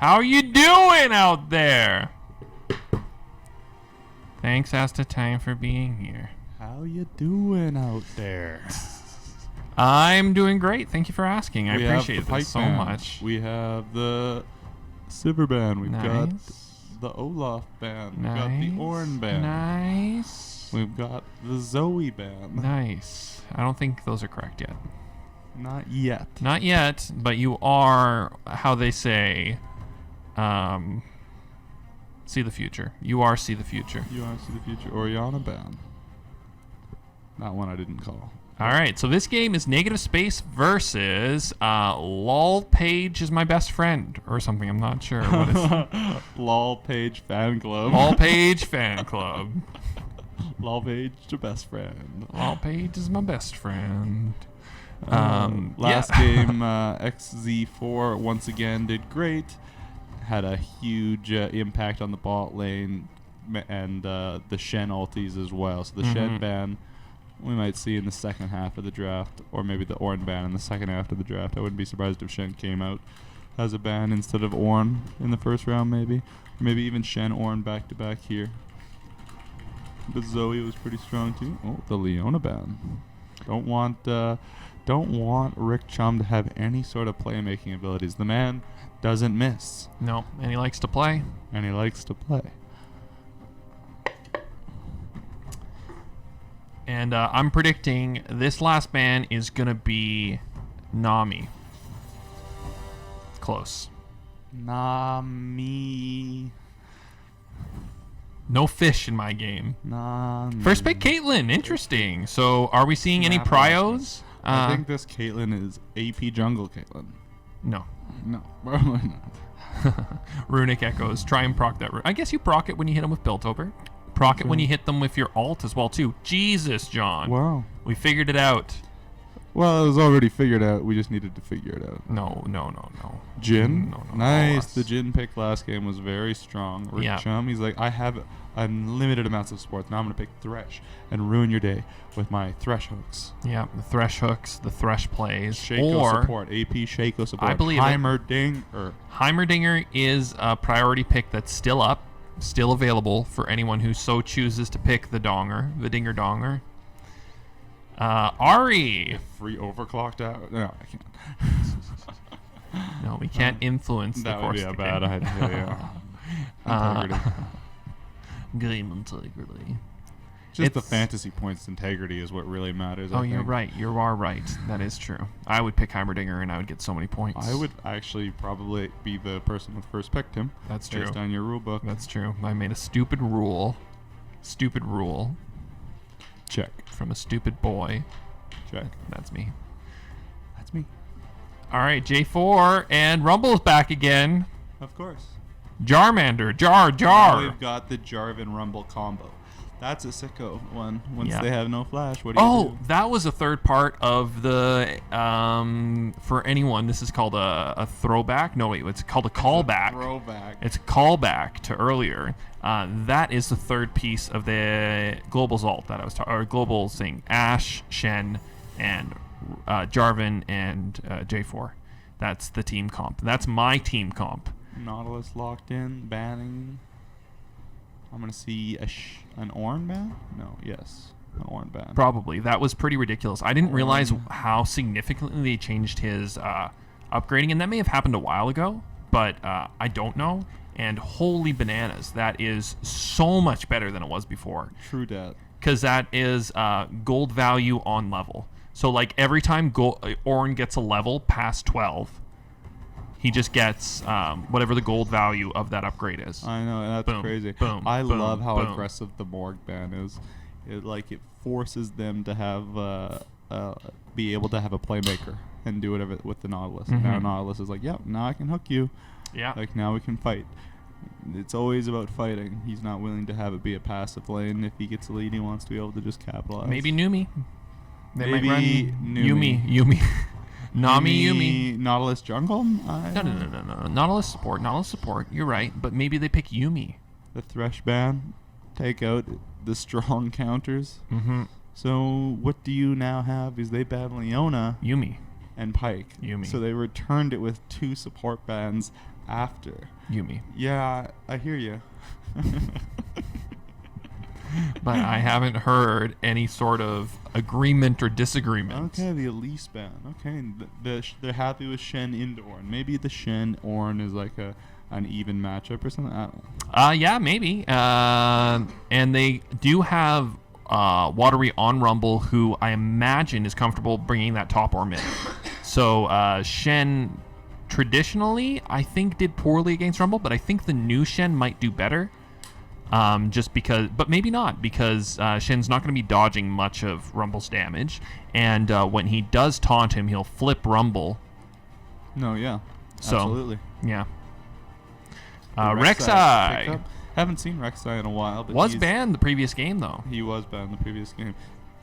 How you doing out there? Thanks, Asta Time, for being here. How you doing out there? I'm doing great. Thank you for asking. I appreciate this so band. much. We have the Silver Band. We've got Nice. the Olaf Band. We've Nice. got the Oren Band. Nice. We've got the Zoe Band. Nice. I don't think those are correct yet. Not yet. Not yet, but you are, how they say, see the future. You are see the future. You want to see the future? Oriana Band. That one I didn't call. All right, so this game is Negative Space versus LOL Page is my best friend or something. I'm not sure what it's. LOL Page Fan Club. LOL Page Fan Club. LOL Page, your best friend. LOL Page is my best friend. Last game, XZ4 once again did great. Had a huge impact on the bot lane and the Shen ultis as well. So the Shen ban we might see in the second half of the draft, or maybe the Ornn ban in the second half of the draft. I wouldn't be surprised if Shen came out as a ban instead of Ornn in the first round, maybe. Or maybe even Shen Ornn back to back here. But Zoe was pretty strong too. Oh, the Leona ban. Don't want Rick Chum to have any sort of playmaking abilities. The man doesn't miss. No, and he likes to play. And he likes to play. And I'm predicting this last ban is going to be Nami. Close. Nami. No fish in my game. Nami. First pick Caitlyn. Interesting. So are we seeing any pryos? I think this Caitlyn is AP jungle Caitlyn. No. No, probably not. Runic Echoes. Try and proc that. I guess you proc it when you hit them with Piltover. Proc it when you hit them with your ult as well, too. Jesus, John. Wow. We figured it out. Well, it was already figured out. We just needed to figure it out. No. Jin? No. Nice. The Jin pick last game was very strong. Rick Chum, he's like, I have unlimited amounts of supports. Now I'm going to pick Thresh and ruin your day with my Thresh hooks. Yeah, the Thresh hooks, the Thresh plays. Shaco support. AP Shaco support. I believe Heimerdinger. Heimerdinger is a priority pick that's still up, still available for anyone who so chooses to pick the Donger, the Dinger Donger. Ari. Free overclocked out. No, I can't. No, we can't influence the that course. That would be a bad idea. Integrity. Game integrity. Just the fantasy points integrity is what really matters. Oh, you're right. You are right. That is true. I would pick Heimerdinger and I would get so many points. I would actually probably be the person with first pick, Tim. That's true. Based on your rule book. That's true. I made a stupid rule. Stupid rule. Check. From a stupid boy. Check. That's me. That's me. All right, J4 and Rumble is back again. Of course. Jarmander. Jar. Now we've got the Jarvan Rumble combo. That's a sicko one. Once they have no flash, what do you do? That was a third part of the, for anyone, this is called a throwback. No, wait, it's called a callback. Throwback. It's a callback to earlier. That is the third piece of the global Zalt that I was talking, or global thing. Ashe, Shen, and Jarvan and J4. That's the team comp. That's my team comp. Nautilus locked in, banning. I'm going to see an Ornn ban? No, yes. An Ornn ban. Probably. That was pretty ridiculous. I didn't realize how significantly they changed his upgrading, and that may have happened a while ago, but I don't know. And holy bananas, that is so much better than it was before. True dat. Because that is gold value on level. So like every time Ornn gets a level past 12, he just gets whatever the gold value of that upgrade is. I know, and that's crazy. I love how aggressive the Morg ban is. It forces them to have be able to have a playmaker and do whatever with the Nautilus. Mm-hmm. Now Nautilus is like, now I can hook you. Yeah. Like now we can fight. It's always about fighting. He's not willing to have it be a passive lane. If he gets a lead, he wants to be able to just capitalize. Maybe Numi. Maybe might run Yumi. Nami Yumi. Nautilus jungle? No. Nautilus support. You're right. But maybe they pick Yumi. The Thresh ban. Take out the strong counters. Mm-hmm. So what do you now have is they ban Leona. Yumi. And Pyke. Yumi. So they returned it with 2 support bans after. Yumi. Yeah, I hear you. But I haven't heard any sort of agreement or disagreement. Okay, the Elise ban. Okay, they're happy with Shen into Ornn. Maybe the Shen Ornn is like an even matchup or something. I don't know. Yeah, maybe. And they do have Watery on Rumble, who I imagine is comfortable bringing that top or mid. So Shen traditionally, I think, did poorly against Rumble, but I think the new Shen might do better. Just because, but maybe not, because Shen's not going to be dodging much of Rumble's damage, and when he does taunt him, he'll flip Rumble. No, yeah, so, absolutely. Yeah. Rek'Sai. Haven't seen Rek'Sai in a while, but was banned the previous game though. He was banned the previous game.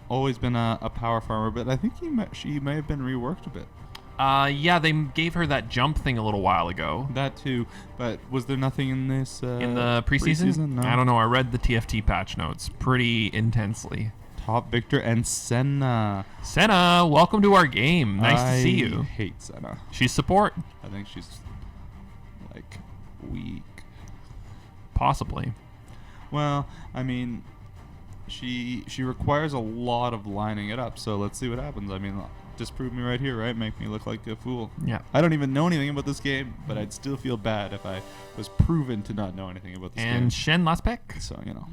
Always been a power farmer, but I think she may have been reworked a bit. Yeah, they gave her that jump thing a little while ago. That too, but was there nothing in this in the preseason? No. I don't know. I read the TFT patch notes pretty intensely. Top Victor and Senna. Senna, welcome to our game. Nice to see you. I hate Senna. She's support. I think she's like weak. Possibly. Well, I mean, she requires a lot of lining it up. So let's see what happens. I mean, disprove me right here, right? Make me look like a fool. Yeah. I don't even know anything about this game, but I'd still feel bad if I was proven to not know anything about this game. And Shen last pick. So, you know.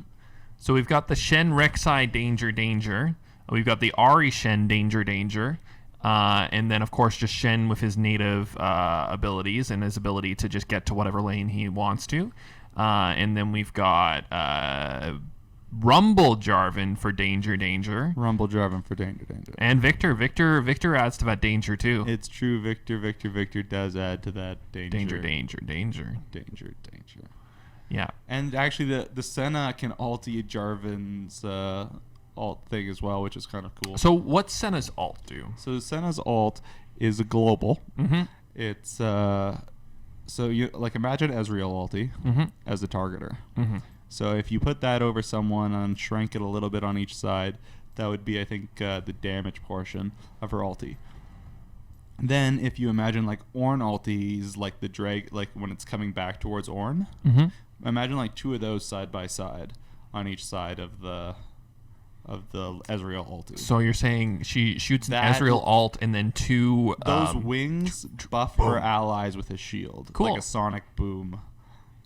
So we've got the Shen Rek'Sai danger. We've got the Ahri Shen danger. And then, of course, just Shen with his native abilities and his ability to just get to whatever lane he wants to. And then we've got Rumble Jarvan for danger. Rumble Jarvan for danger. And Victor adds to that danger too. It's true. Victor does add to that danger. Danger. Yeah. And actually, the Senna can ulti Jarvan's alt thing as well, which is kind of cool. So what's Senna's alt do? So Senna's alt is a global. Mm-hmm. It's so you like imagine Ezreal ulti as a targeter. Mm-hmm. So if you put that over someone and shrank it a little bit on each side, that would be, I think, the damage portion of her ulti. Then if you imagine like Ornn ultis, like the drag, like when it's coming back towards Ornn, imagine like two of those side by side on each side of the Ezreal ulti. So you're saying she shoots an That- Ezreal alt and then two Those wings buff her allies with a shield, Cool. like a sonic boom.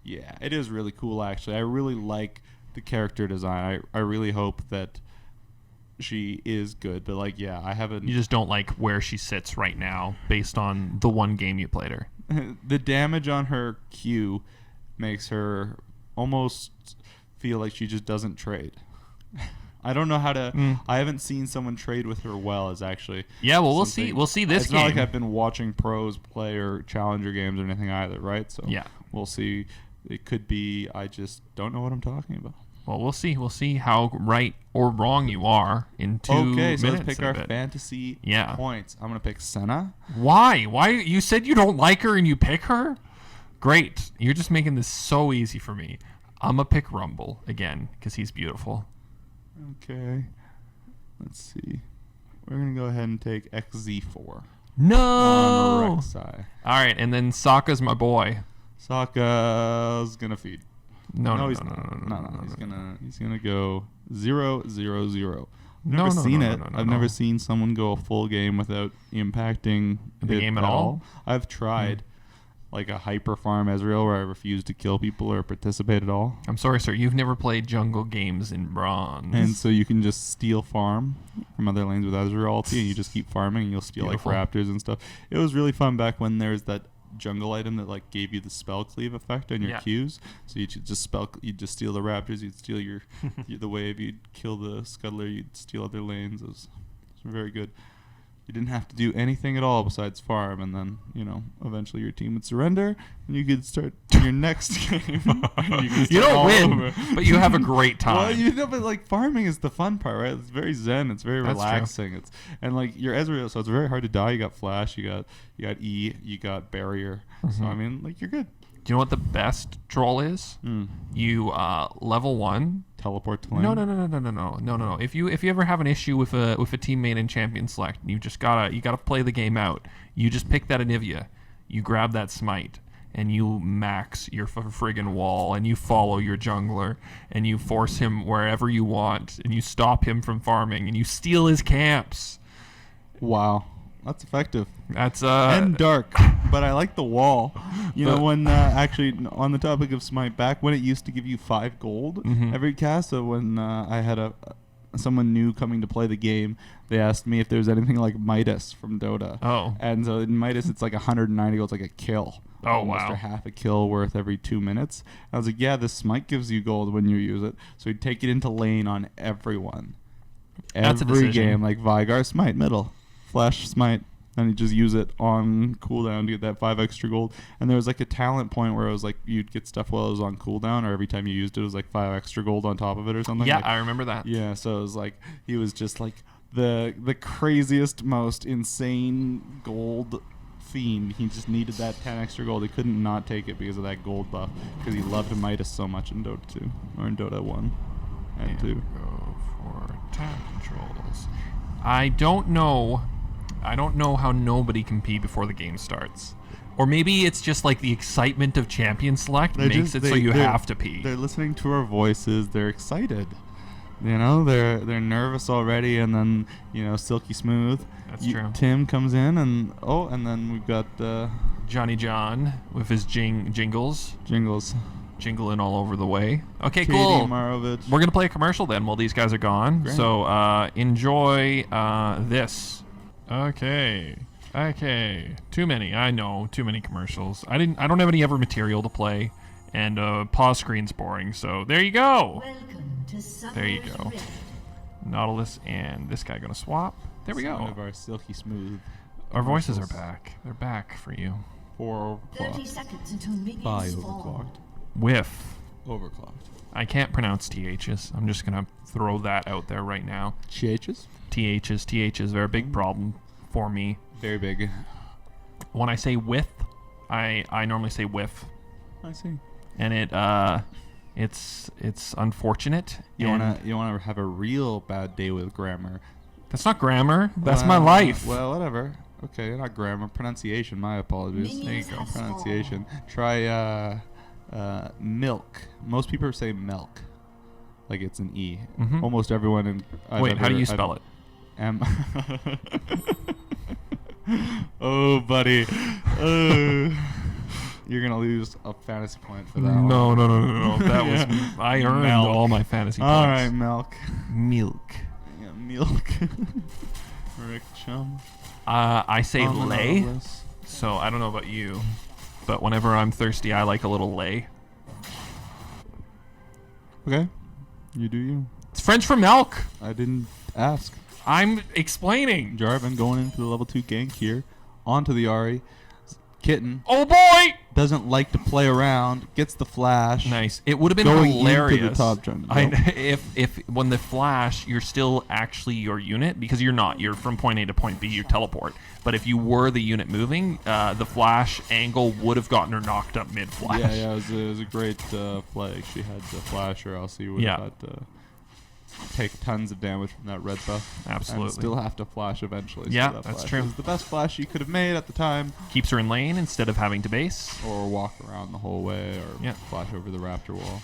Yeah, it is really cool, actually. I really like the character design. I really hope that she is good. But, like, yeah, I haven't... You just don't like where she sits right now based on the one game you played her. The damage on her Q makes her almost feel like she just doesn't trade. I don't know how to... I haven't seen someone trade with her well as actually... Yeah, well, we'll something- see. We'll see this it's game. not like I've been watching pros play or challenger games or anything either, right? So Yeah. we'll see. It could be I just don't know what I'm talking about. Well, we'll see. We'll see how right or wrong you are in 2 minutes. Okay, so let's pick and a our bit. fantasy Yeah. points. I'm going to pick Senna. Why? Why? You said you don't like her and you pick her? Great. You're just making this so easy for me. I'm going to pick Rumble again because he's beautiful. Okay. Let's see. We're going to go ahead and take XZ4. No! On Rek'Sai. All right, and then Sokka's my boy. Sokka's going to feed. No, he's not. No, he's gonna go 0-0-0. I've never seen it. I've never seen someone go a full game without impacting the it game at all. I've tried like a hyper farm Ezreal where I refuse to kill people or participate at all. I'm sorry, sir. You've never played jungle games in bronze. And so you can just steal farm from other lanes with Ezreal ulti, and you just keep farming, and you'll steal Beautiful. like raptors and stuff. It was really fun back when there was that jungle item that like gave you the spell cleave effect on your Qs. So you just you'd just steal the raptors, you'd steal your the wave, you'd kill the scuttler, you'd steal other lanes. It was very good. You didn't have to do anything at all besides farm, and then eventually your team would surrender, and you could start your next game. You don't win, but you have a great time. Well, but like farming is the fun part, right? It's very zen. It's very relaxing. It's and like your Ezreal, so it's very hard to die. You got flash, you got E, you got barrier. So I mean, like you're good. Do you know what the best troll is? You level 1. Teleport to lane. No. If you ever have an issue with a teammate in Champion Select, you gotta play the game out. You just pick that Anivia, you grab that smite, and you max your friggin' wall, and you follow your jungler, and you force him wherever you want, and you stop him from farming, and you steal his camps. Wow. That's effective. That's and dark, but I like the wall. You know, when actually on the topic of Smite, back when it used to give you 5 gold every cast, so when I had someone new coming to play the game, they asked me if there was anything like Midas from Dota. Oh. And so in Midas, it's like 190 gold, it's like a kill. Oh, almost wow. Or half a kill worth every 2 minutes. I was like, yeah, this Smite gives you gold when you use it. So he'd take it into lane on everyone. That's a Every decision. game, like Vigar, Smite, middle. Flash, Smite. And you just use it on cooldown to get that 5 extra gold. And there was like a talent point where it was like you'd get stuff while it was on cooldown, or every time you used it, it was like 5 extra gold on top of it or something. Yeah, like, I remember that. Yeah, so it was like he was just like the craziest, most insane gold fiend. He just needed that 10 extra gold. He couldn't not take it because of that gold buff, because he loved Midas so much in Dota 2 or in Dota 1 and 2. Go for attack controls. I don't know how nobody can pee before the game starts. Or maybe it's just like the excitement of champion select makes it so you have to pee. They're listening to our voices. They're excited. You know, they're nervous already, and then, you know, Silky Smooth. That's true. Tim comes in, and then we've got Johnny John with his jingles. Jingling all over the way. Okay, Katie cool. Marovich. We're going to play a commercial then while these guys are gone. Great. So enjoy this. Okay. Too many. I know. Too many commercials. I don't have any other material to play. And pause screen's boring. So there you go. Welcome to There you go. Nautilus and this guy going to swap. There we One go. of our Silky Smooth. Our voices are commercials. back. They're back for you. 4 30 overclocked. seconds until minions By spawn. overclocked. Whiff. Overclocked. I can't pronounce THs. I'm just going to throw that out there right now. CHs? THs. They're a big problem for me. Very big. When I say with, I normally say whiff. I see. And it's unfortunate. You and wanna have a real bad day with grammar. That's not grammar. That's my life. Well, whatever. Okay, not grammar. Pronunciation. My apologies. Minions There you go. have spawned. Pronunciation. Try milk. Most people say milk, like it's an E. Mhm. Almost everyone in. Wait, how do you spell it? M. Oh, buddy. You're gonna lose a fantasy point for that one. No. That was I earned Milk. all my fantasy All points. right, milk. Milk. Yeah, milk. Rick Chum. I say On the lay. Nautilus. So I don't know about you, but whenever I'm thirsty, I like a little lay. Okay. You do you. It's French for milk. I didn't ask. I'm explaining. Jarvan going into the level 2 gank here. Onto the Ahri. Kitten. Oh boy! Doesn't like to play around. Gets the flash. Nice. It would have been Going hilarious into the top jungle. if when the flash, you're still actually your unit, because you're not. You're from point A to point B. You teleport. But if you were the unit moving, the flash angle would have gotten her knocked up mid flash. Yeah, it was a great play. She had the flash, or else you would Yeah. have had to take tons of damage from that red buff. Absolutely. And still have to flash eventually. Yeah, so that that's flash true. was the best flash you could have made at the time. Keeps her in lane instead of having to base. Or walk around the whole way, or Yeah. flash over the raptor wall.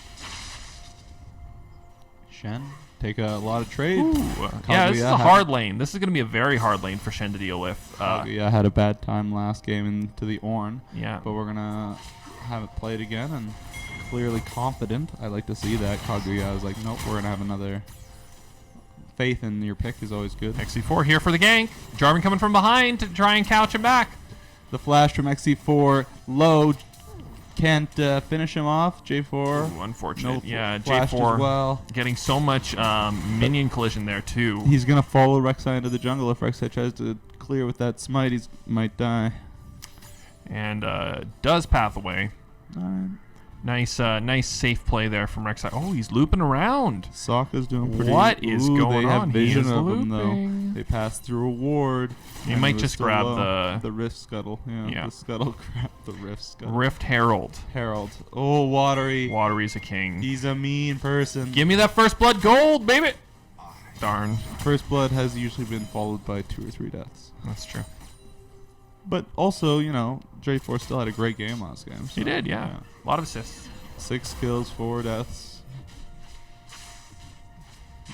Shen, take a lot of trade. Yeah, this is Kaguya a had- hard lane. This is going to be a very hard lane for Shen to deal with. Kaguya had a bad time last game into the Ornn. Yeah. But we're going to have it played again, and clearly confident. I like to see that. Kaguya is like, nope, we're going to have another. Faith in your pick is always good. XC4 here for the gank. Jarvan coming from behind to try and couch him back. The flash from XC4, low, can't finish him off. J4, Ooh, unfortunate. no Yeah, flashed as J4 well. getting so much minion collision there too. He's going to follow Rek'Sai into the jungle. If Rek'Sai tries to clear with that smite, he might die. And does path away. All right. Nice safe play there from Rek'Sai. Oh, he's looping around. Sokka's doing pretty. What is Ooh, going they have on? He vision is of him looping. though. They pass through a ward. He and might it was just still grab low. the rift scuttle. Yeah, the scuttle grab the rift scuttle. Rift Herald. Herald. Oh, watery. Watery's a king. He's a mean person. Give me that first blood gold, baby. Darn. First blood has usually been followed by 2 or 3 deaths. That's true. But also, J4 still had a great game last game. So, He did, yeah. A lot of assists. 6 kills, 4 deaths.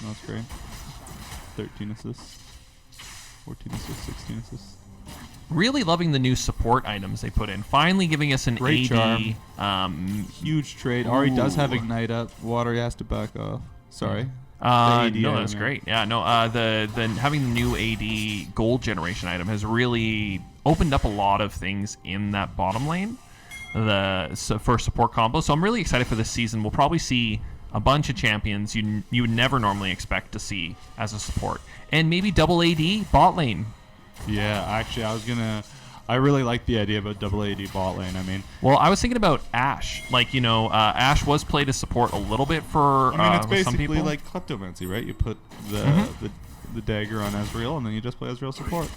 That's great. 13 assists. 14 assists, 16 assists. Really loving the new support items they put in. Finally giving us an Great AD. Huge trade. Ari does have Ooh. Ignite up. Water has to back off. Sorry. No, that's great. Yeah, no. The having the new AD gold generation item has really opened up a lot of things in that bottom lane. For support combo. So I'm really excited for this season. We'll probably see a bunch of champions you would never normally expect to see as a support, and maybe double AD bot lane. Yeah, actually, I really like the idea about double AD bot lane. I mean, Well, I was thinking about Ashe. Like, Ashe was played as support a little bit for it's with some basically people. like Kleptomancy, right? You put the dagger on Ezreal, and then you just play Ezreal support,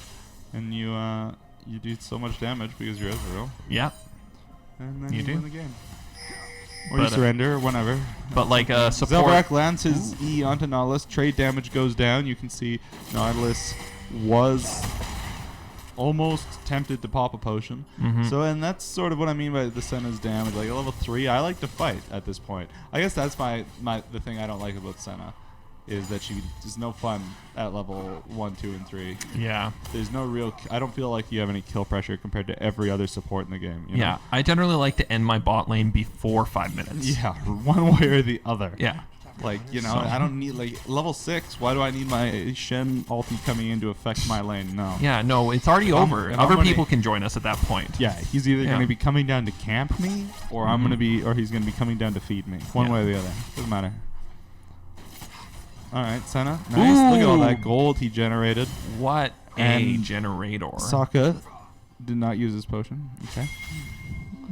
and you do so much damage because you're Ezreal, Yeah. and then You you do. win the game. Or But, you surrender, or whatever. But like support. Zelrak lands his E onto Nautilus. Trade damage goes down. You can see Nautilus was almost tempted to pop a potion. So, and that's sort of what I mean by the Senna's damage. Like at level 3, I like to fight at this point. I guess that's the thing I don't like about Senna, is that there's no fun at level 1, 2, and 3. Yeah. There's no real. I don't feel like you have any kill pressure compared to every other support in the game. You know? Yeah. I generally like to end my bot lane before 5 minutes. Yeah, one way or the other. Yeah. Like, So- I don't need, level 6. Why do I need my Shen ulti coming in to affect my lane? No. Yeah, no, it's already over. if I'm Other gonna- people can join us at that point. Yeah, he's either Yeah. going to be coming down to camp me, or he's going to be coming down to feed me. One Yeah. way or the other. Doesn't matter. All right, Senna. Nice. Look at all that Ooh. gold he generated. What a And generator. Sokka did not use his potion. Okay.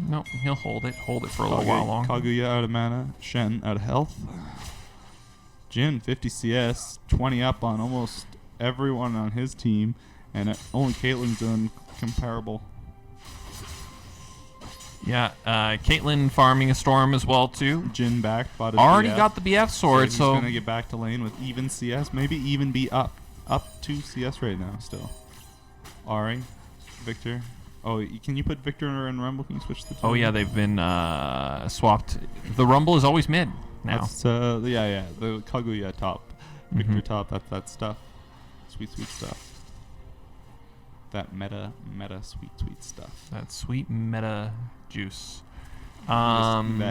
No, he'll hold it for a little while longer. Kaguya out of mana. Shen out of health. Jin 50 CS, 20 up on almost everyone on his team, and only Caitlyn's doing comparable. Yeah, Caitlyn farming a storm as well too. Jin back, bought his Already BF. got the BF sword, He's so gonna get back to lane with even CS, maybe even be up 2 CS right now still. Ari, Victor. Oh, can you put Victor and Rumble? Can you switch the two? oh yeah, they've been swapped. The Rumble is always mid now. That's the Kaguya top, Victor top. That stuff, sweet stuff. That meta sweet stuff. That sweet meta juice. That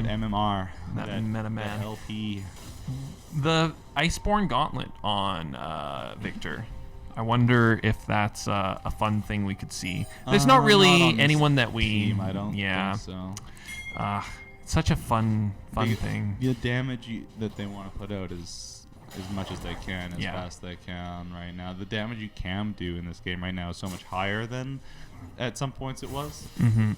MMR. that meta man. That LP. The Iceborne Gauntlet on Victor. I wonder if that's a fun thing we could see. There's not really not on this anyone that we. Team, I don't yeah. think so. It's such a fun thing. The damage that they want to put out is as much as they can, as Yeah. fast as they can right now. The damage you can do in this game right now is so much higher than at some points it was.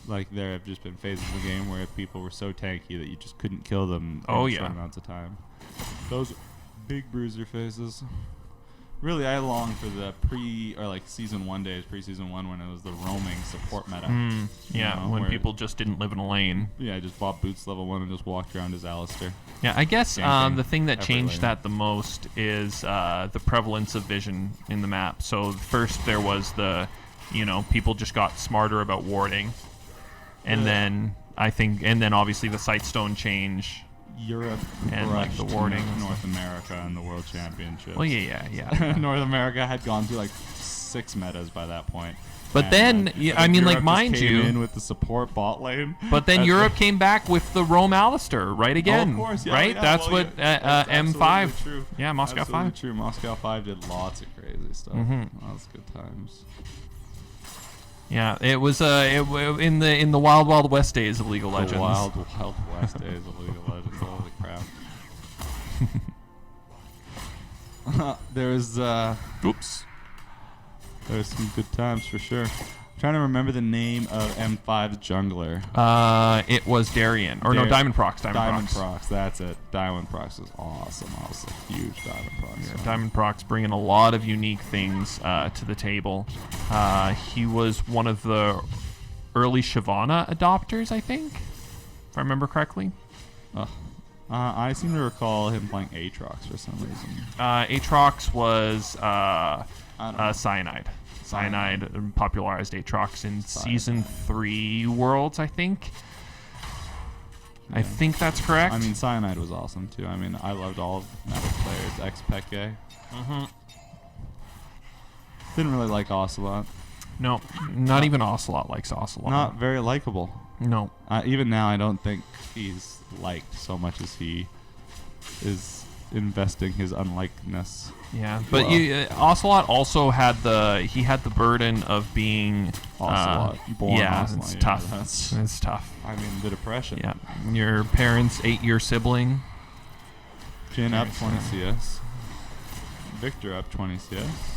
Like there have just been phases of the game where people were so tanky that you just couldn't kill them Oh, in yeah. short amounts of time. Those big bruiser phases. Really, I long for the season 1 days, pre-season 1, when it was the roaming support meta. Yeah, when where- people just didn't live in a lane. Yeah, I just bought boots level 1 and just walked around as Alistair. Yeah, I guess Ganking the thing that every changed lane. that the most is the prevalence of vision in the map. So first there was people just got smarter about warding, and then obviously the Sightstone change. Europe And, like, the crushed warding and North stuff. America in the World Championships. Well, yeah. North America had gone through 6 metas by that point. But then, I mean, Europe mind just came you- in with the support bot lane. But then That's Europe came back with the Roam Alistair, right again? of course, yeah, right? yeah, That's well, what yeah, that's M5. absolutely true. Yeah, Moscow Absolutely 5. True. Moscow 5 did lots of crazy stuff. Mhm. That was good times. Yeah, it was in the wild west days of League of Legends. The wild west days of League of Legends. Holy crap. There's some good times for sure. I'm trying to remember the name of M5's jungler. It was Darien, or no, Diamond Prox. Diamond Prox. That's it. Diamond Prox is awesome. I was a huge Diamond Prox. Yeah, fan. Diamond Prox bringing a lot of unique things to the table. He was one of the early Shyvana adopters, I think, if I remember correctly. Ugh. I seem to recall him playing Aatrox for some reason. Aatrox was I don't know. Cyanide. Cyanide popularized Aatrox in Season 3 Worlds, I think. I think that's correct. I mean, Cyanide was awesome, too. I mean, I loved all of Magic players. X-Peke. Didn't really like Ocelot. No, not even Ocelot likes Ocelot. Not very likable. No. Even now, I don't think he's liked so much as he is investing his unlikeness. Yeah, but Ocelot also had the burden of being Ocelot. Born yeah, Ocelot. it's Yeah, tough. It's tough. I mean, the depression. Yeah, your parents ate your sibling. Jin up 20 CS. Victor up 20 CS.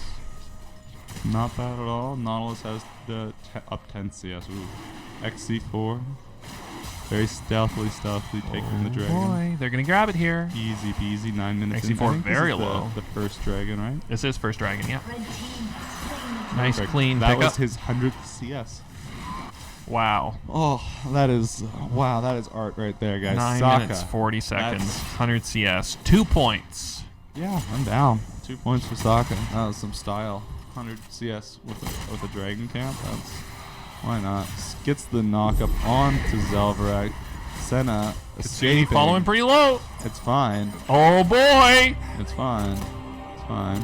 Not bad at all. Nautilus has the up 10 CS. Ooh. XC4. Very stealthily taking the dragon. Boy, they're gonna grab it here. Easy peasy, 9 minutes XC4 in. I think very this is low. The first dragon, right? This is first dragon, yeah. Red team slain. Nice, Perfect. clean That pickup. was his 100th CS. Wow. Oh, that is art right there, guys. 9 Sokka. minutes, 40 seconds, That's- 100 CS, 2 points. Yeah, I'm down. 2 points for Sokka. That was some style. 100 CS with a dragon camp. That's why not. Gets the knockup onto Zelverak. Senna escaping. Following pretty low. It's fine. Oh boy. It's fine. It's fine.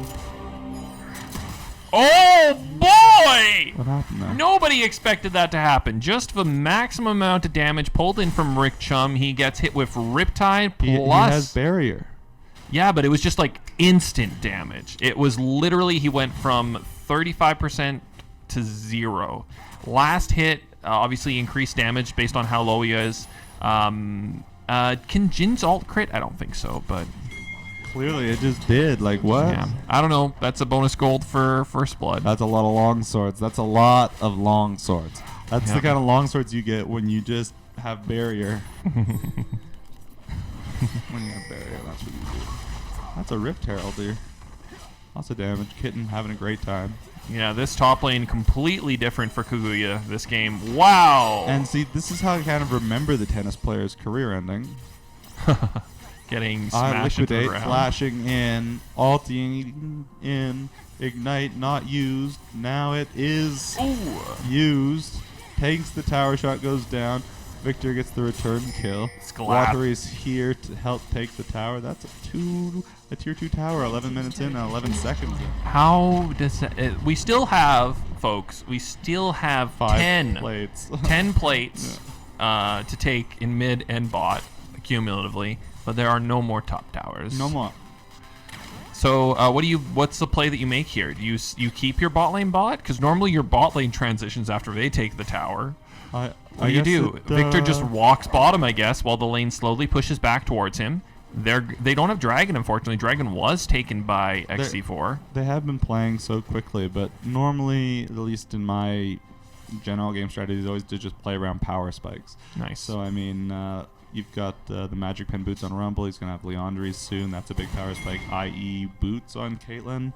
Oh boy. What happened there? Nobody expected that to happen. Just the maximum amount of damage pulled in from Rick Chum. He gets hit with Riptide He plus. has barrier. Yeah, but it was just like instant damage. It was literally, he went from 35% to 0. Last hit, obviously increased damage based on how low he is. Can Jin's ult crit? I don't think so, but Clearly, it just did. Like, what? yeah. I don't know. That's a bonus gold for First Blood. That's a lot of long swords. That's a lot of long swords. That's Yeah. the kind of long swords you get when you just have barrier. When you have barrier, that's what you do. That's a Rift Herald, dude. Lots of damage. Kitten having a great time. Yeah, this top lane completely different for Kaguya this game. Wow. And see, this is how I kind of remember the tennis player's career ending. Getting smashed into the Liquidate, ground. flashing in, ulting in, ignite not used. Now it is Ooh. used. Takes the tower shot, goes down. Victor gets the return kill. Sklat. Water is here to help take the tower. That's a tier 2 tower. 11 minutes in, 11 seconds in. How does that, we still have, folks, we still have 5 10 plates. 10 plates to take in mid and bot cumulatively, but there are no more top towers. No more. So what's the play that you make here? Do you keep your bot lane bot? Because normally your bot lane transitions after they take the tower. What do you do? Victor just walks bottom, I guess, while the lane slowly pushes back towards him. They don't have Dragon, unfortunately. Dragon was taken by XC4. They have been playing so quickly, but normally, at least in my general game strategy, is always to just play around power spikes. Nice. So, I mean, you've got the Magic Pen boots on Rumble. He's going to have Leandries soon. That's a big power spike, i.e. boots on Caitlyn.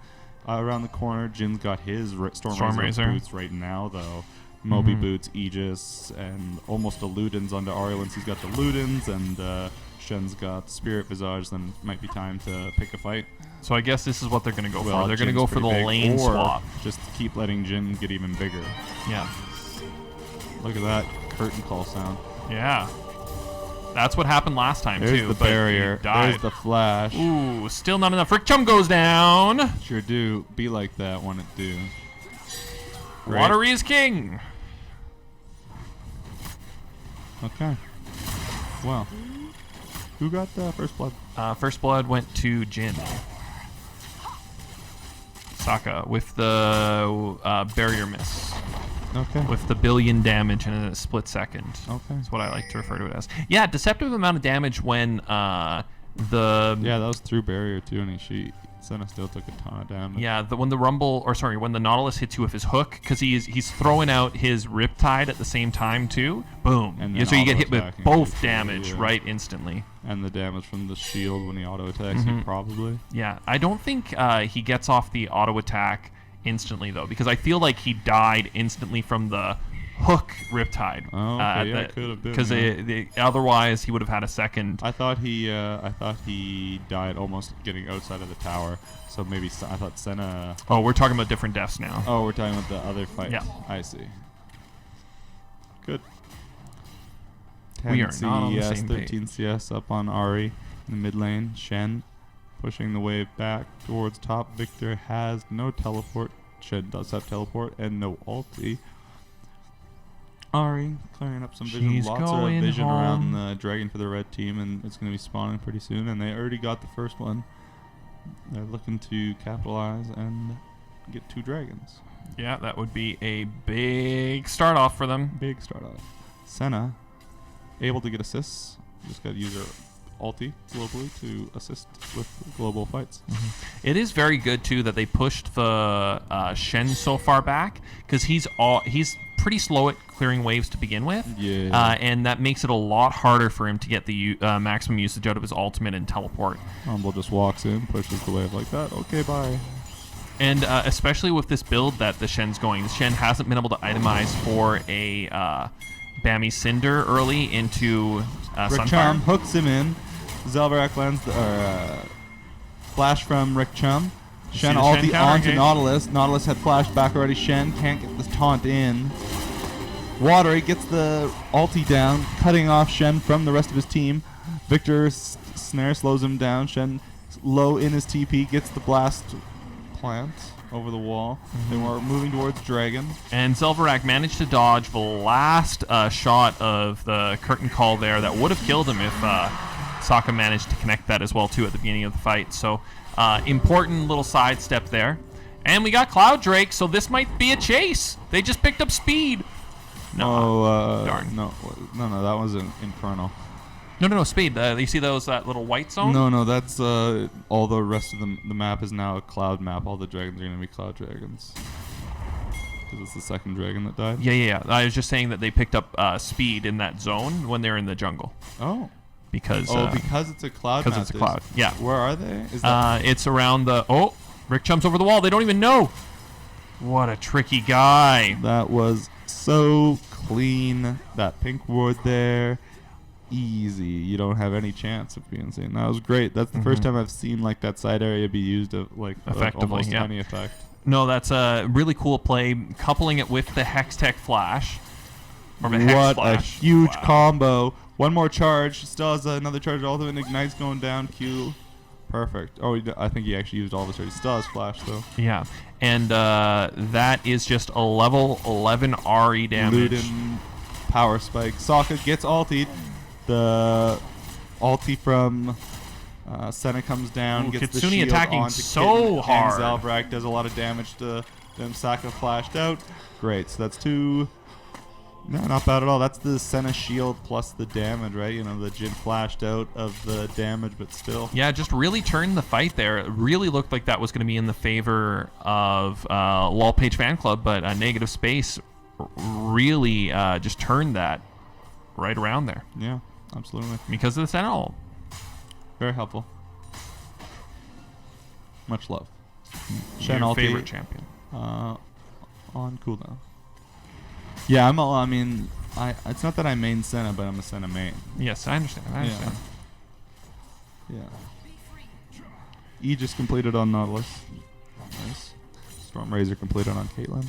Around the corner, Jin's got his Stormrazor boots right now, though. Moby boots, Aegis, and almost a Ludens onto Ari once he's got the Ludens, and Shen's got Spirit Visage, then it might be time to pick a fight. So I guess this is what they're going to go Well, for. They're going to Jin's go for the pretty big, lane or swap. just keep letting Jin get even bigger. Yeah. Look at that curtain call sound. Yeah. That's what happened last time, There's too. the but he barrier. died. There's the flash. Ooh, still not enough. Rick Chum goes down. Sure do. Be like that when it do. Great. Watery is king. Okay. Well. Who got the first blood? First blood went to Jin. Sokka with the barrier miss. Okay. With the billion damage in a split second. Okay. That's what I like to refer to it as. Yeah, deceptive amount of damage when the... Yeah, that was through barrier too, and Senna still took a ton of damage. Yeah, when the Nautilus hits you with his hook, because he's throwing out his Riptide at the same time too. Boom. And Yeah, then so you get hit with auto-attacking both too, damage yeah. right instantly. And the damage from the shield when he auto attacks you, probably. Yeah, I don't think he gets off the auto attack instantly though, because I feel like he died instantly from the hook Riptide. Oh, okay, yeah, it could have been, because yeah. otherwise he would have had a second. I thought he died almost getting outside of the tower. So maybe I thought Senna. Oh, we're talking about different deaths now. Oh, we're talking about the other fight. Yeah. I see. Good. We 10 are not on the CS, same 13 page. CS up on Ari in the mid lane. Shen pushing the wave back towards top. Victor has no teleport. Shen does have teleport and no ulti. Ari clearing up some vision. She's Lots of going vision around home. the dragon for the red team, and it's going to be spawning pretty soon. And they already got the first one. They're looking to capitalize and get 2 dragons. Yeah, that would be a big start off for them. Big start off. Senna able to get assists. Just got to use her ulti globally to assist with global fights. It is very good too that they pushed the Shen so far back because he's pretty slow at clearing waves to begin with. Yeah. And that makes it a lot harder for him to get the maximum usage out of his ultimate and teleport. Humble just walks in, pushes the wave like that. Okay, bye. And especially with this build that the Shen's going, the Shen hasn't been able to itemize for a Bammy Cinder early into Rick Sunfire. Chum hooks him in. Zelverak lands the flash from Rick Chum. Shen the ulti Shen counter onto engage? Nautilus. Nautilus had flashed back already. Shen can't get this taunt in. Watery gets the ulti down, cutting off Shen from the rest of his team. Victor's snare slows him down. Shen low in his TP, gets the blast plant over the wall. They were moving towards Dragon. And Zelverak managed to dodge the last shot of the curtain call there that would have killed him if Sokka managed to connect that as well too at the beginning of the fight. So important little sidestep there. And we got Cloud Drake, so this might be a chase. They just picked up speed. No, darn. No, that was an Infernal. No, speed. You see that little white zone? No, that's all the rest of the map is now a cloud map. All the dragons are going to be cloud dragons. Because it's the second dragon that died. Yeah. I was just saying that they picked up speed in that zone when they're in the jungle. Oh. Because it's a cloud map. because it's a cloud. Yeah. Where are they? Is that It's around the... Oh, Rick jumps over the wall. They don't even know. What a tricky guy. that was so clean. That pink ward there. Easy. You don't have any chance of being seen. That was great. That's the first time I've seen like that side area be used Effectively, almost yeah. any effect. No, that's a really cool play. Coupling it with the Hextech Flash. Or the Hex What a Flash. huge Wow. combo. One more charge. Still has another charge. Ultimate Ignite's going down. Q. Perfect. Oh, I think he actually used all of his charges. Still has Flash, though. Yeah. And that is just a level 11 RE damage. Luden, Power Spike. Sokka gets ultied. The ulti from Senna comes down. Ooh, Gets the Kitsune shield attacking onto so Kitten, hard. And Zelverak does a lot of damage to them. Sokka flashed out. Great. So that's 2... No, not bad at all. That's the Senna shield plus the damage, right? You know, the Jin flashed out of the damage, but still. Yeah, just really turned the fight there. It really looked like that was going to be in the favor of PAIGE FANCLUB, but Negative Space really just turned that right around there Yeah, absolutely. because of the Sentinel. Very helpful. Much love. Your Shen ulti, favorite champion. on cooldown. Yeah, it's not that I main Senna, but I'm a Senna main. Yes, I understand. Yeah. Aegis completed on Nautilus. Nice. Storm Razor completed on Caitlyn.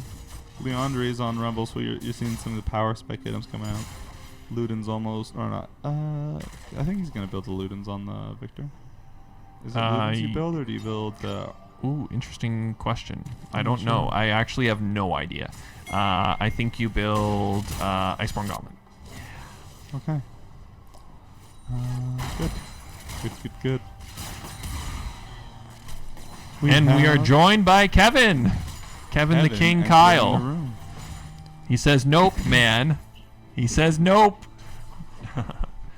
Leandre is on Rumble, so you're seeing some of the power spike items come out. Luden's almost, or not. I think he's going to build the Ludens on the Victor. Is it Ludens you build, or do you build... Ooh, interesting question. I don't know. I actually have no idea. I think you build Iceborne Goblin. Okay. Good. We are joined by Kevin. Kevin the King entering Kyle. the room. He says nope, man. He says nope. Do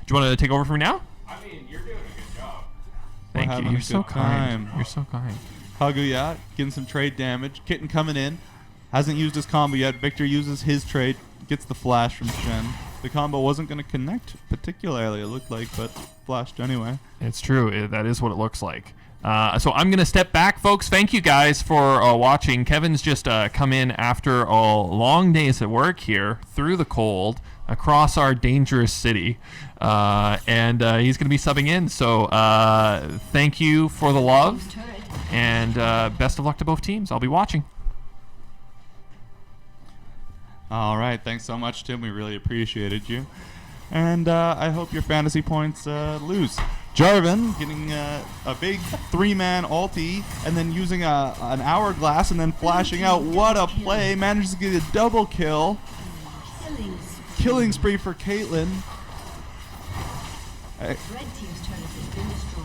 you want to take over from me now? I mean, you're doing a good job. Thank you. having a You're so good time. kind. You're so kind. Haguya getting some trade damage. Kitten coming in. Hasn't used his combo yet. Victor uses his trade. Gets the flash from Shen. The combo wasn't going to connect particularly, it looked like, but flashed anyway. It's true. That is what it looks like. So I'm going to step back, folks. Thank you guys for watching. Kevin's just come in after a long days at work here through the cold across our dangerous city. And he's going to be subbing in. So thank you for the love. And best of luck to both teams. I'll be watching. All right. Thanks so much, Tim. We really appreciated you. And I hope your fantasy points lose. Jarvan getting a big 3-man ulti and then using an hourglass and then flashing out. What a play. Manages to get a double kill. Killing spree for Caitlyn.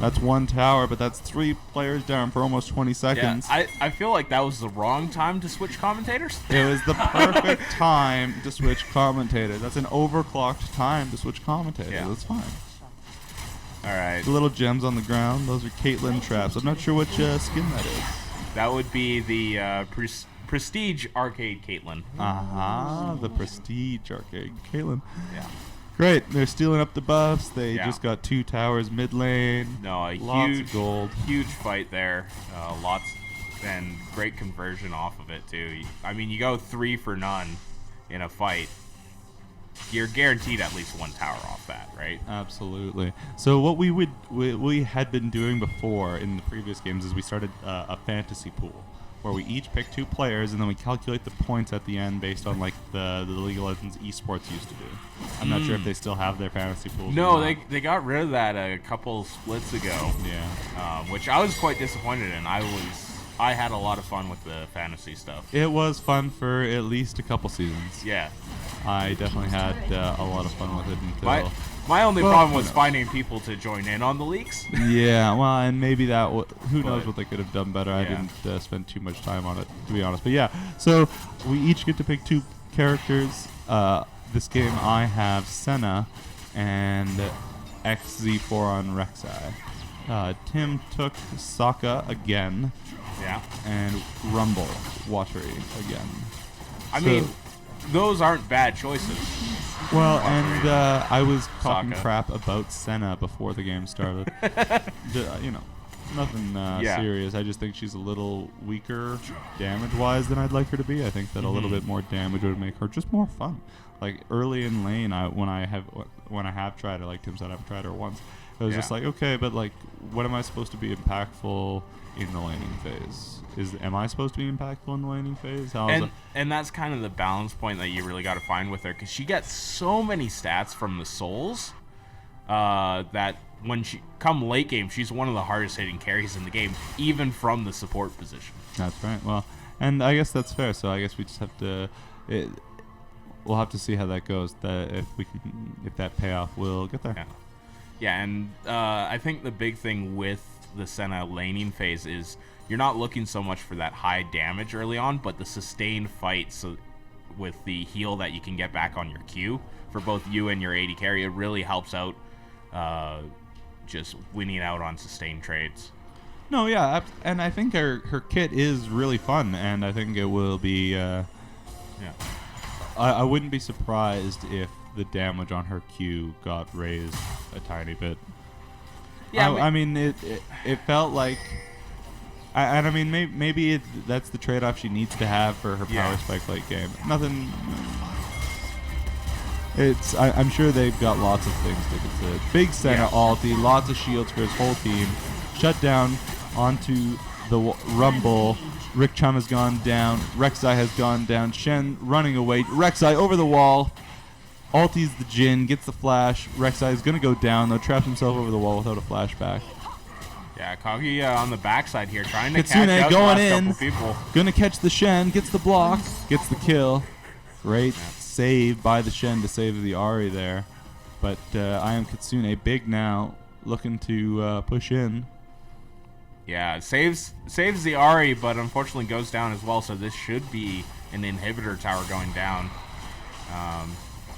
That's 1 tower, but that's 3 players down for almost 20 seconds. Yeah, I feel like that was the wrong time to switch commentators. It was the perfect time to switch commentators. That's an overclocked time to switch commentators. Yeah. That's fine. All right. The little gems on the ground, those are Caitlyn traps. I'm not sure which skin that is. That would be the Prestige Arcade Caitlyn. The Prestige Arcade Caitlyn. Yeah. Great. They're stealing up the buffs. They Yeah. just got 2 towers mid lane. No, a Lots huge of gold. huge fight there. Lots and great conversion off of it too. I mean, you go 3 for none in a fight. You're guaranteed at least 1 tower off that, right? Absolutely. So what we had been doing before in the previous games is we started a fantasy pool where we each pick 2 players and then we calculate the points at the end based on like the League of Legends esports used to do. I'm not sure if they still have their fantasy pools. No, or not. they got rid of that a couple splits ago. Yeah. Which I was quite disappointed in. I had a lot of fun with the fantasy stuff. It was fun for at least a couple seasons. Yeah. I definitely had a lot of fun with it until. My only Well, problem who was knows? finding people to join in on the leaks. Yeah, well, and maybe that. Who knows But- what they could have done better? I Yeah. didn't spend too much time on it, to be honest. But yeah, so we each get to pick 2 characters. This game I have Senna and XZ4 on Rek'Sai. Tim took Sokka again Yeah. and Rumble Watery again. I So- mean, those aren't bad choices. Well, and I was talking Sokka. crap about Senna before the game started. You know, nothing Yeah. serious. I just think she's a little weaker damage-wise than I'd like her to be. I think that a little bit more damage would make her just more fun. Like early in lane, when I have tried her, like Tim said, I've tried her once. It was just Yeah. like, okay, but like, what am I supposed to be impactful in the laning phase? Am I supposed to be impactful in the laning phase? And that's kind of the balance point that you really got to find with her, because she gets so many stats from the souls that when she come late game, she's one of the hardest hitting carries in the game, even from the support position. That's right. Well, and I guess that's fair. So I guess we just have to. We'll have to see how that goes. If that payoff will get there. Yeah. Yeah, and I think the big thing with the Senna laning phase is you're not looking so much for that high damage early on, but the sustained fight. So with the heal that you can get back on your Q for both you and your AD carry, it really helps out just winning out on sustained trades. No, yeah, and I think her kit is really fun, and I think it will be. Yeah. I wouldn't be surprised if the damage on her Q got raised a tiny bit. Yeah, I mean, it felt like. And I mean, maybe that's the trade-off she needs to have for her Yeah. power spike late game. Nothing. I'm sure they've got lots of things to consider. Big Senna ulti, lots of shields for his whole team. Shut down onto the Rumble. Rick Chum has gone down. Rek'Sai has gone down. Shen running away. Rek'Sai over the wall. Ultis the Jhin, gets the flash. Rek'Sai is going to go down, though. Traps himself over the wall without a flashback. Yeah, Kaguya on the backside here, trying to Kitsune catch out going the last in. couple people. Gonna catch the Shen, gets the block, gets the kill. Great save by the Shen to save the Ahri there. But I am Kitsune big now, looking to push in. Yeah, saves the Ahri, but unfortunately goes down as well, so this should be an inhibitor tower going down.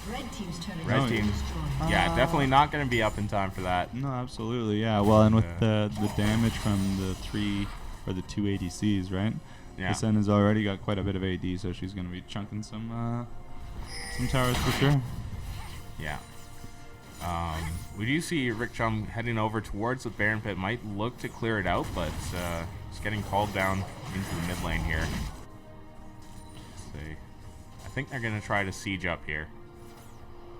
Red team's turret Red has been team. destroyed. Yeah, definitely not going to be up in time for that. No, absolutely, yeah. Well, and with the damage from the 2 ADCs, right? Yeah. The Sen has already got quite a bit of AD, so she's gonna be chunking some towers for sure. Yeah. We do see Rick Chum heading over towards the Baron Pit. Might look to clear it out, but he's getting called down into the mid lane here. Let's see. I think they're going to try to siege up here.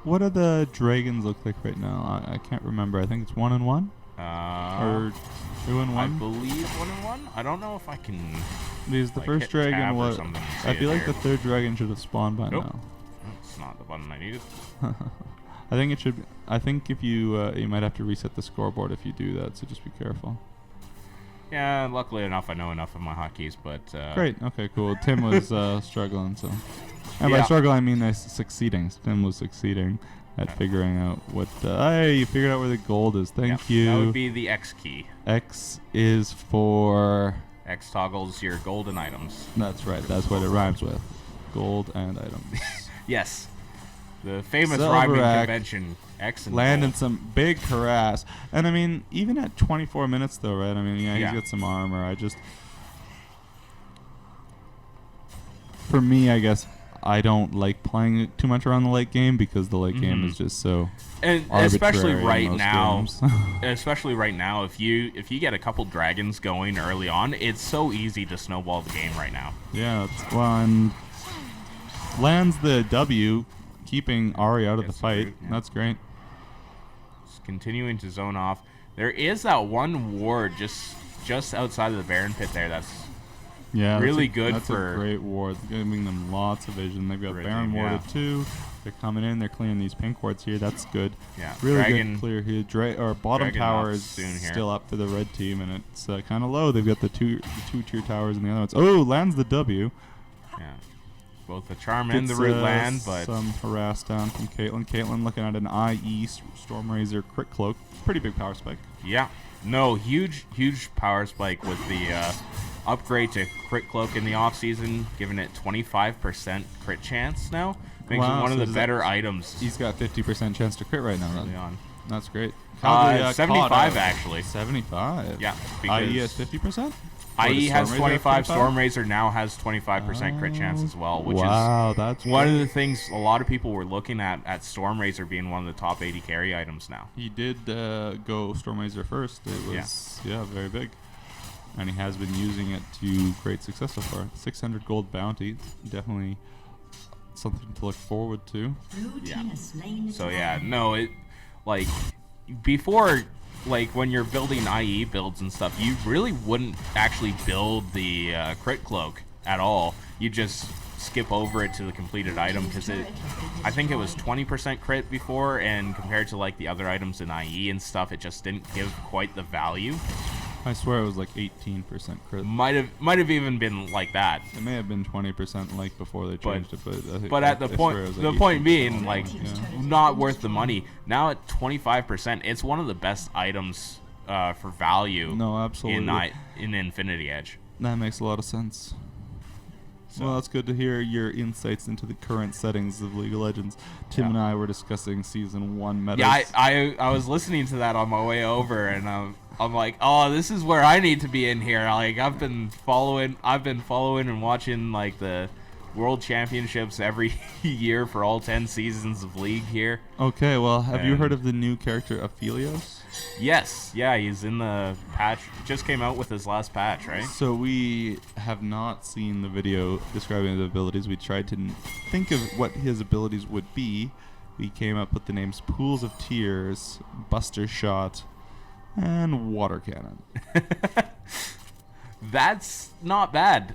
What do the dragons look like right now? I can't remember. I think it's 1-1 or 2-1. I believe 1-1. I don't know if I can. Because the like, first hit dragon tab or was. something to see I it feel like here. the third dragon should have spawned by Nope. now. That's not the button I needed. I think it should. I think if you you might have to reset the scoreboard if you do that. So just be careful. Yeah, luckily enough, I know enough of my hotkeys, but Great. Okay. Cool. Tim was struggling. So, and by Yeah. struggle I mean succeeding. Tim was succeeding at figuring out what. Hey, you figured out where the gold is. Thank you. That would be the X key. X is for. X toggles your golden items. That's right. That's what it rhymes with. Gold and items. Yes. The famous Silverac, rhyming convention, X and Landing gold. some big harass. And I mean, even at 24 minutes though, right? I mean, yeah, Yeah. he's got some armor. For me, I guess I don't like playing it too much around the late game because the late game is just so And arbitrary especially in right most now, games. especially right now, if you get a couple dragons going early on, it's so easy to snowball the game right now. Yeah, and lands the W, keeping Ari out of the Gets fight. through, yeah. That's great. It's continuing to zone off. There is that one ward just outside of the Baron Pit there. That's Yeah, really that's good that's for- a great ward, giving them lots of vision. They've got Bridging, Baron warded yeah. too. They're coming in. They're clearing these pink wards here. That's good. Yeah, really Dragon- good clear here. Bottom Dragon tower up is soon here. still up for the red team, and it's kind of low. They've got the two tier towers and the other ones. Oh, lands the W. yeah, both the charm and the Gets, root land, but some harass down from Caitlyn. Caitlyn looking at an IE Stormrazor crit cloak. Pretty big power spike. yeah, no, huge power spike with the upgrade to crit cloak in the off season, giving it 25% crit chance now. Makes Wow, it one of so the does better that- items He's got 50% chance to crit right now. early Then. on. That's great. 75 actually. 75. Yeah, IE has because 50%. IE has 25. Stormrazor now has 25% crit chance as well, which wow, is that's one great. of the things a lot of people were looking at Stormrazor being one of the top 80 carry items now. He did go Stormrazor first. It was very big, and he has been using it to great success so far. 600 gold bounty, definitely something to look forward to. Blue Yeah. team has slain the So dragon. yeah, no, it like before, like when you're building IE builds and stuff, you really wouldn't actually build the crit cloak at all. You just skip over it to the completed item because I think it was 20% crit before, and compared to like the other items in IE and stuff, it just didn't give quite the value. I swear it was like 18% crit. Might have even been like that. It may have been 20% like before they changed it, but I think But at the I swear point, it was the like point 18%. being, like, not worth the money. Now at 25%, it's one of the best items for value. No, absolutely. In Infinity Edge. That makes a lot of sense. Well, that's good to hear your insights into the current settings of League of Legends. Tim and I were discussing Season 1 metas. Yeah, I was listening to that on my way over, and I'm like, oh, this is where I need to be in here. Like I've been following and watching like the World Championships every year for all 10 seasons of League here. Okay, well, have you And- heard of the new character Aphelios? Yes, yeah, he's in the patch. Just came out with his last patch, right? So we have not seen the video describing the abilities. We tried to think of what his abilities would be. We came up with the names Pools of Tears, Buster Shot, and Water Cannon. That's not bad,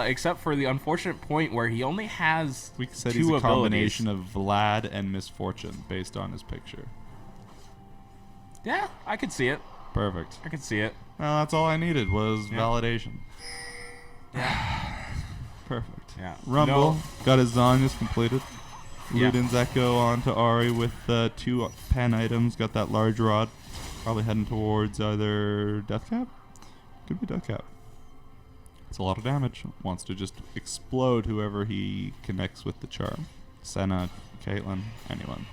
except for the unfortunate point where he only has We said two he's a abilities. combination of Vlad and Misfortune based on his picture. Yeah, I could see it. Perfect. I could see it. Well, that's all I needed was Yeah. validation. Perfect. Yeah. Rumble No. got his Zonyas completed. Yeah. Luden's Echo onto Ari with 2 pen items. Got that large rod. Probably heading towards either Deathcap? Could be Deathcap. It's a lot of damage. Wants to just explode whoever he connects with the charm. Senna, Caitlyn, anyone.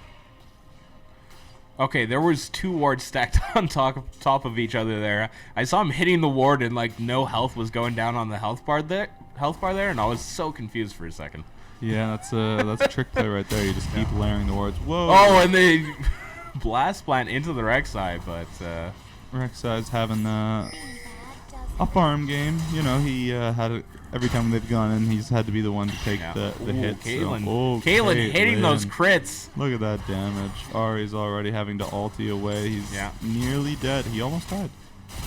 Okay, there was 2 wards stacked on top of each other there. I saw him hitting the ward and like no health was going down on the health bar there, and I was so confused for a second. Yeah, that's a trick play right there. You just keep layering the wards. Whoa! Oh, and they Blast Plant into the Rek'Sai, but Rek'Sai's having a farm game. You know, he had it every time they've gone in. He's had to be the one to take the hit. Caitlyn. So, Caitlyn hitting those crits. Look at that damage. Ari's already having to ulti away. He's nearly dead. He almost died.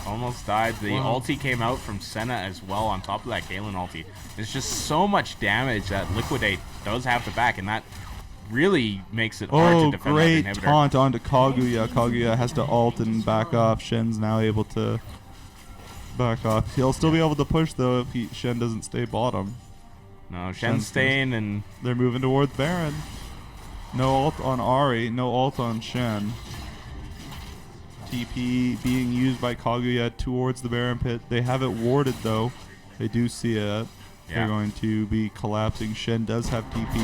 Almost died. The ulti came out from Senna as well on top of that Caitlyn ulti. There's just so much damage that Liquidate does have to back, and that really makes it hard to defend great that inhibitor. taunt onto Kaguya. Kaguya has to ult and back off. Shen's now able to back off. He'll still be able to push, though, if Shen doesn't stay bottom. No, Shen's staying, and they're moving towards Baron. No ult on Ari. No ult on Shen. TP being used by Kaguya towards the Baron pit. They have it warded, though. They do see it. They're going to be collapsing. Shen does have TP.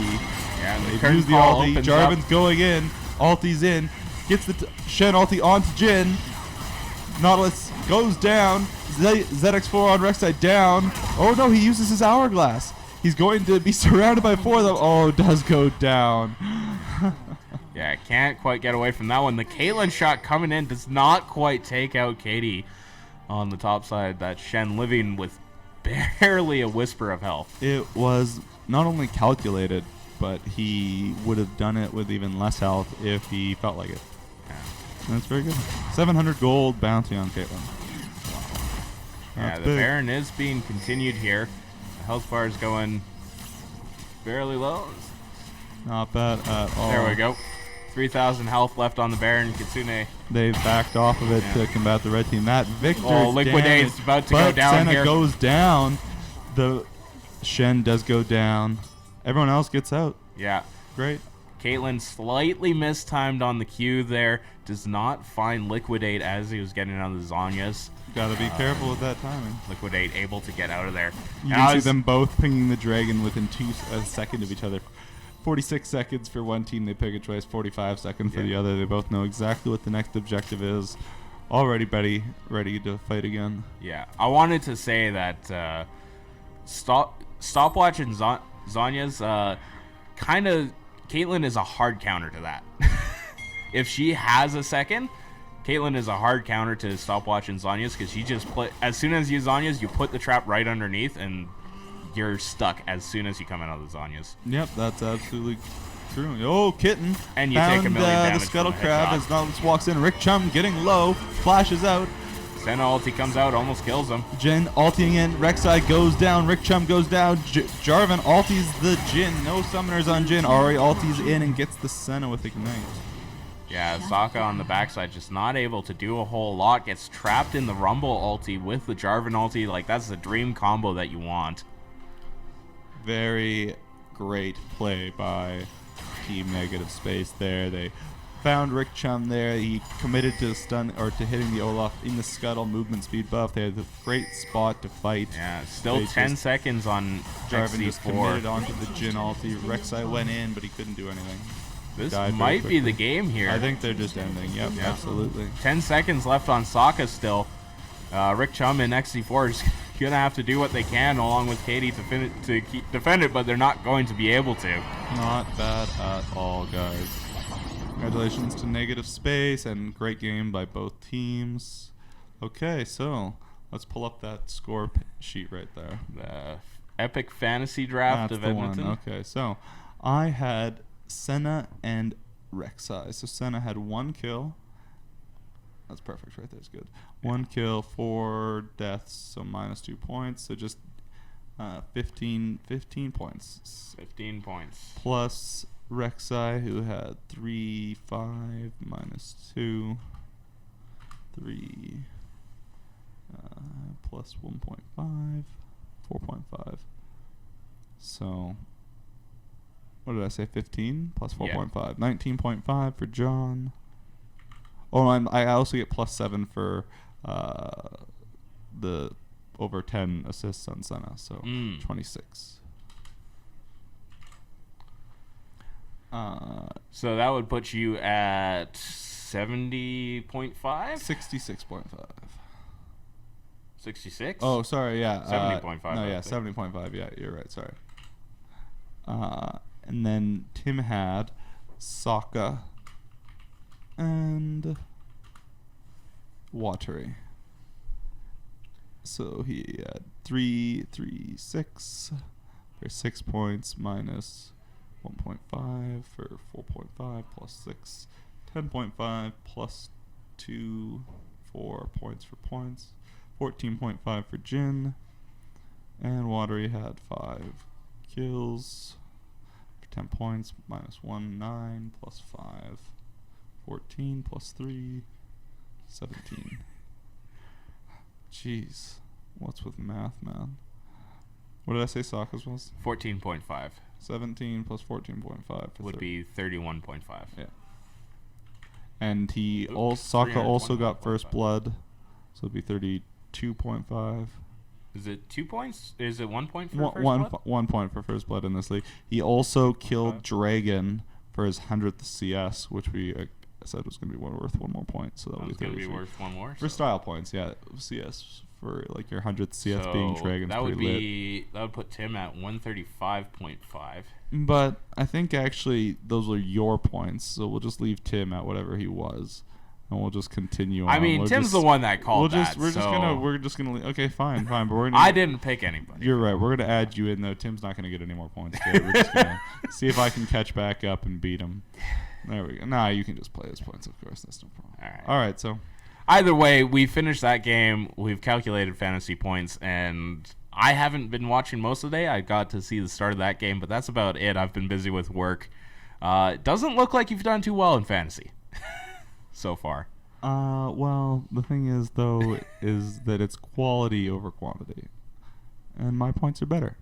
Yeah, they use the ulti. Jarvan's going in. Ulti's in. Gets the Shen ulti onto Jin. Nautilus goes down. ZX4 on Rek'Sai down. Oh no, he uses his hourglass. He's going to be surrounded by 4 of them. Oh, does go down. Yeah, can't quite get away from that one. The Caitlyn shot coming in does not quite take out Katie on the top side. That Shen living with barely a whisper of health. It was not only calculated, but he would have done it with even less health if he felt like it. Yeah. That's very good. 700 gold bounty on Caitlyn. Yeah, the Baron is being continued here. The health bar is going fairly low. Not bad at all. There we go. 3,000 health left on the Baron. Kitsune. They've backed off of it to combat the red team. That Victor's Liquidate's about to go down Senna here. goes down. The Shen does go down. Everyone else gets out. Yeah. Great. Caitlyn slightly mistimed on the Q there. Does not find Liquidate as he was getting out of the Zhonya's. Gotta be careful with that timing. Liquidate able to get out of there. You can see them both pinging the dragon within a second of each other. 46 seconds for one team, they pick a choice. 45 seconds for the other. They both know exactly what the next objective is. Already ready to fight again. Yeah, I wanted to say that Stopwatch and Zhonya's kind of... Caitlyn is a hard counter to that. If she has a second, Caitlyn is a hard counter to Stopwatch and Zhonya's because she just as soon as you Zhonya's, you put the trap right underneath and you're stuck as soon as you come out of the Zhonya's. Yep, that's absolutely true. Oh, Kitten. And you take a million damage the Scuttle from the Crab headshot. as Nautilus walks in. Rick Chum getting low, flashes out. Senna ulti comes out, almost kills him. Jin ulting in. Rek'Sai goes down. Rick Chum goes down. Jarvan ultis the Jin. No summoners on Jin. Ari ultis in and gets the Senna with Ignite. Yeah, Sokka on the backside just not able to do a whole lot. Gets trapped in the Rumble ulti with the Jarvan ulti. Like, that's the dream combo that you want. Very great play by Team Negative Space there. They found Rick Chum there. He committed to stun or to hitting the Olaf in the Scuttle movement speed buff. They had a great spot to fight. Yeah, still They 10 seconds on Jarvan just committed XC4. onto the Jin ulti. Rek'Sai went in, but he couldn't do anything. This Died very might be quickly. the game here. I think they're just ending. Yep, Yeah. absolutely. 10 seconds left on Sokka still. Rick Chum and XC4 is going to have to do what they can along with Katie to defend it, but they're not going to be able to. Not bad at all, guys. Congratulations to Negative Space and great game by both teams. Okay, so let's pull up that score sheet right there. The epic fantasy draft That's of the one. Edmonton. Okay, so I had Senna and Rek'Sai. So Senna had 1 kill. That's perfect right there. It's good. 1 kill, 4 deaths, so -2 points. So just 15 points. 15 points. Plus Rek'Sai, who had 3, 5, -2, 3, plus 1.5, 4.5. So, what did I say? 15 plus 4.5, 19.5 for John. Oh, I also get +7 for the over 10 assists on Senna, so 26. So that would put you at 70.5? 66.5. 66? Oh, sorry, yeah. 70.5. No, yeah, 70.5. Yeah, you're right. Sorry. And then Tim had Sokka and Watery. So he had 3, 3, 6 for 6 points minus 1.5 for 4.5 plus 6, 10.5 plus 2, 4 points for points, 14.5 for Jin, and Watery had 5 kills for 10 points minus 1, 9 plus 5, 14 plus 3, 17. Jeez, what's with math, man? What did I say Sokka's was? 14.5 17 plus 14.5 would be 31.5. Yeah. And he Oops, Sokka also got 321.5. first blood, so it'd be 32.5. Is it 2 points? Is it 1 point for One, first one, blood? 1 point for first blood in this league. He also killed Okay. Dragon for his 100th CS, which we said was going to be worth 1 more point. So that'll That was be going to be 33. worth 1 more. For so- style points, yeah. CS for like your 100th CS being So Dragon's that would pretty lit. be that would put Tim at 135.5. But I think actually those are your points, so we'll just leave Tim at whatever he was, and we'll just continue on. I mean, We'll Tim's just- the one that called that. We're just gonna. Okay, fine, but we're gonna. I didn't pick anybody. You're right. We're gonna add you in though. Tim's not gonna get any more points. Today. We're just gonna see if I can catch back up and beat him. There we go. Nah, you can just play his points, of course. That's no problem. All right. So Either way, we finished that game. We've calculated fantasy points, and I haven't been watching most of the day. I got to see the start of that game, but that's about it. I've been busy with work. It doesn't look like you've done too well in fantasy so far. well, the thing is though, is that it's quality over quantity, and my points are better.